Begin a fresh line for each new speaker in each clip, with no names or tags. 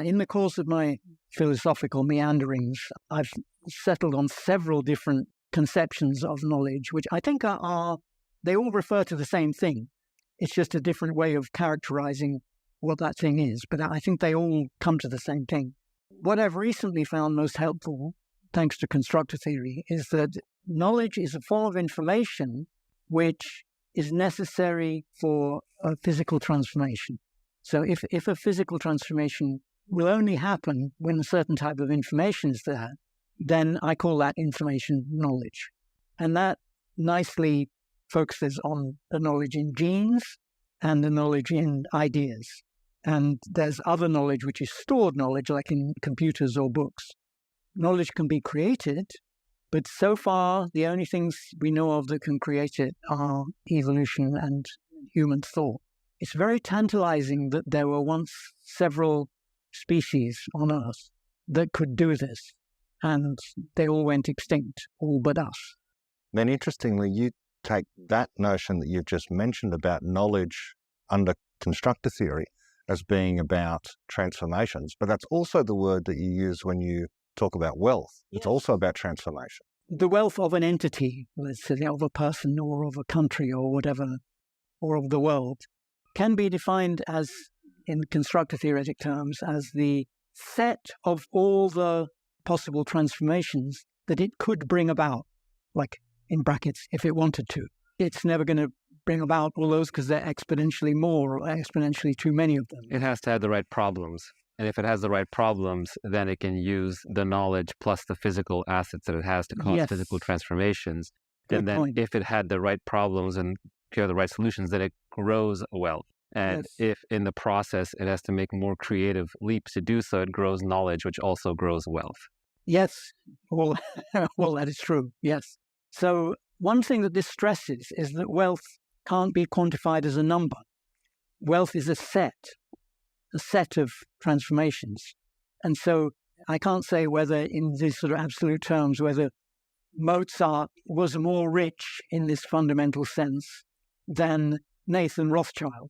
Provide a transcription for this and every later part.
In the course of my philosophical meanderings, I've settled on several different conceptions of knowledge, which I think they all refer to the same thing. It's just a different way of characterizing what that thing is, but I think they all come to the same thing. What I've recently found most helpful, thanks to constructor theory, is that knowledge is a form of information which is necessary for a physical transformation. So if a physical transformation will only happen when a certain type of information is there, then I call that information knowledge. And that nicely focuses on the knowledge in genes and the knowledge in ideas. And there's other knowledge which is stored knowledge, like in computers or books. Knowledge can be created, but so far the only things we know of that can create it are evolution and human thought. It's very tantalizing that there were once several species on Earth that could do this, and they all went extinct, all but us.
Then interestingly, you take that notion that you've just mentioned about knowledge under constructor theory as being about transformations, but that's also the word that you use when you talk about wealth. It's also about transformation.
The wealth of an entity, let's say, of a person or of a country or whatever, or of the world, can be defined as, in constructor theoretic terms, as the set of all the possible transformations that it could bring about, like in brackets, if it wanted to. It's never going to bring about all those because they're exponentially more or exponentially too many of them.
It has to have the right problems. And if it has the right problems, then it can use the knowledge plus the physical assets that it has to cause physical transformations.
Good point.
If it had the right problems and the right solutions, then it grows wealth. And if in the process it has to make more creative leaps to do so, it grows knowledge, which also grows wealth.
Yes, well, that is true, yes. So one thing that this stresses is that wealth can't be quantified as a number. Wealth is a set of transformations. And so I can't say whether in these sort of absolute terms, whether Mozart was more rich in this fundamental sense than Nathan Rothschild.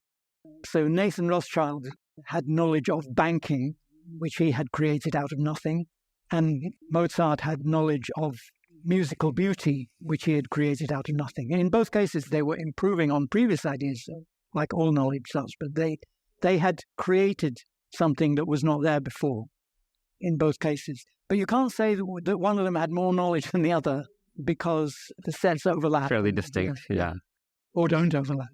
So Nathan Rothschild had knowledge of banking, which he had created out of nothing, and Mozart had knowledge of musical beauty, which he had created out of nothing. And in both cases, they were improving on previous ideas, like all knowledge does, but they had created something that was not there before in both cases. But you can't say that one of them had more knowledge than the other because the sets overlap.
Fairly distinct, yeah.
Or don't overlap.